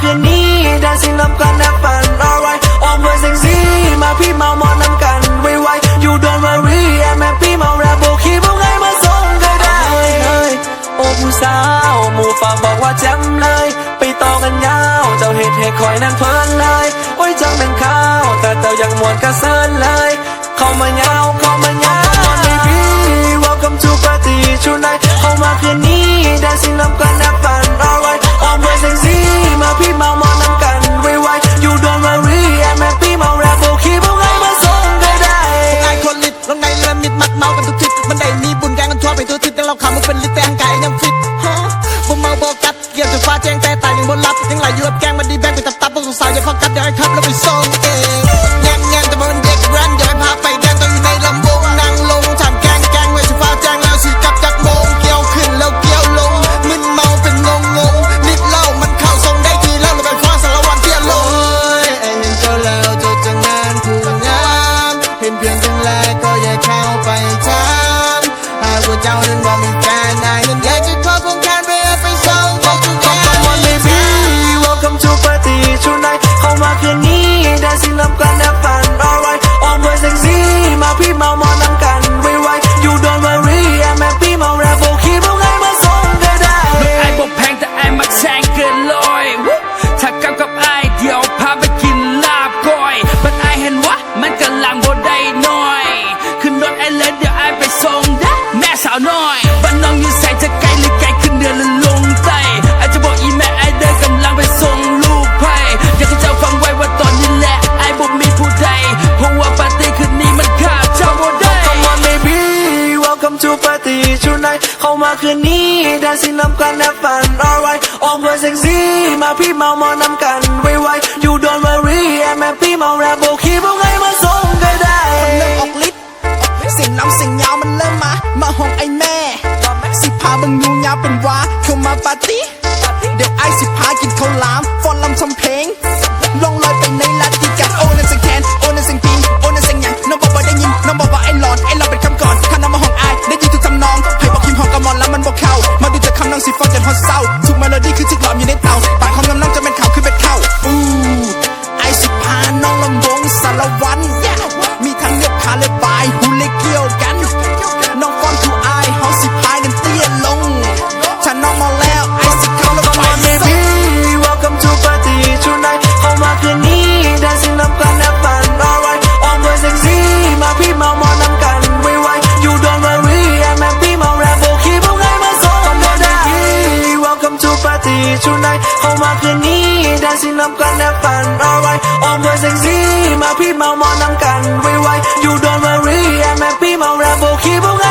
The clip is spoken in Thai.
คืนนี้แดนซิ่งนำกันแอบฝัน alright ออกมาเซ็กซี่มาพี่เมามอนำกันไวๆ you don't worry I'm happy เมาแรปโบคีพวกไงมาส่งก็ได้โอ้ผู้สาวหมู่ฝากบอกว่าแจ่มเลยไปต่อกันยาวเจ้าเหตุให้คอยนั้นเพลินเลยโอ้ยจังเป็นข้าวแต่เจ้ายังมวนกระเซินเลยเข้ามายาวเข้ามายาว baby welcome to party tonight เข้ามาคืนนี้แดนซิ่งนำกันแอบฝัน alright ออกมาเซ็กซี่มาพี่เมามอนำกันไวๆ you don't worry I'm happy เมาแรปโบคีพวกไงมาส่งก็ได้ไอ้คนลิดลงในเรือมิดมัดเมากันทุกทิศมันได้มีบุญแกงกันทั่วไปตัวทิศแต่เราขำมันเป็นลิตแต่งกายยังฟิตบ่เมาบ่กัดเกี่ยวจะฟ้าแจ้งแต่ตายยังบนรับยังไหลอยู่กับแกงมันดีแบงไปตับพวกสาวอย่าพักกัดอย่าให้ทับแล้วไปส่งเองแง่แต่มันเด็กแรนอย่าให้พาไปแดงต้องอยู่ในลำวงนั่งลงทำแกงไว้จะฟ้าแจ้งแล้วสิกลับจากโมงเกี่ยวขึ้นแล้วเกี่ยวลงมึนเมาเป็นงงนิดเล่ามันเข้าทรงได้ทีแล้วเราไปคว้าสารวัตรเที่ยวลงไอ้เห็นเจ้าแล้วเจ้าจะงานผู้งามเห็นเพียงจังแรกก็อย่าเข้าไปถามหากว่าเจ้านั้นว่ามีแฟนนายนั้นอยากจะขอคงแคนไปส่งก็ทุกอย่าง Come on baby welcome to party tonight เข้ามาคืนนี้แดนซิ่งนำกันแอบฝัน alright ออกมาเซ็กซี่มาพี่เมามอนำกันไวๆ you don't worry I'm happy เมาแรปโบคีพวกไงมาส่งก็ได้ไอ้บอกแพงแต่ไอ้มักแซงเกินลอยถ้ากับไอ้เดี๋ยวพาไปกินลาบก้อยบัดไอ้เห็นวะมันกำลังบ่ได้น้อยขึ้นรถไอ้เลยเดี๋ยวไอ้ไปส่งได้แม่สาวน้อยบ้านน้องอยู่ใส่จะไกลหรือไกลขึ้นเดือนละลงใต้ไอ้จะบอกอีแม่ไอ้เดินกำลังไปส่งลูกไผ่อยากให้เจ้าฟังไว้ว่าตอนนี้แหละไอ้บ่มีผู้ใดเพราะว่าปาร์ตี้คืนนี้มันขาดเจ้าบ่ได้ Come on baby welcome to party tonight เข้ามาคืนนี้แดนซิ่งนำกันแอบฝัน alright ออกมาเซ็กซี่มาพี่เมามอนำกันไวๆ you don't worry I'm happy เมาแรปโบคีพวกไงมาส่งก็ได้เริ่มออกฤทธิ์เสียงน้ำเสียงยาวมันเริ่มมาห้องไอ้แม่สิพาบังยูยาวเป็นวาเข้ามาปาร์ตี้เดี๋ยวไอ้สิพากินข้าวหลามฟอนลำทำเพลงลองลอยไปในลาติกันโอ้นั่นเสียงแคนโอ้นั่นเสียงปีโอ้นั่นเสียงหยังน้องบอกว่าได้ยินน้องบอกว่าไอ้หลอนเป็นคำก่อนข้าน้ำมาห้องไอ้ได้ยินทุกทำนองให้บอกคิมห้องกระมอนแล้วมันบอกเข้ามาดูจากคำน้องสิฟอนจนฮอตเศร้าทุกเมโลดี้คือที่หลอมอยู่ในเตาปากของน้องจะเป็นขาวคือเป็นเข้าไอ้สิพาน้องลำวงสารวันมีทั้งเลือกขาและบายหูเล็กเกี่ยวกันน้องฟอนคือไอ้เฮาสิพายกันเตี้ยลงถ้าน้องมาแล้วไอ้สิเข้าแล้วไป baby welcome to party tonight เข้ามาคืนนี้แดนซิ่งนำกันแอบฝัน alright ออกมาเซ็กซี่มาพี่เมามอนำกันไวๆ you don't worry I'm happy เมาแรปโบคีพวกไงมาส่งก็ได้ welcome to party tonight เข้ามาคืนนี้แดนซิ่งนำกันแอบฝัน alright ออกมาเซ็กซี่มาพี่เมามอนำกันไวๆ you don't worry I'm happy เมาแรปโบคีพวกไง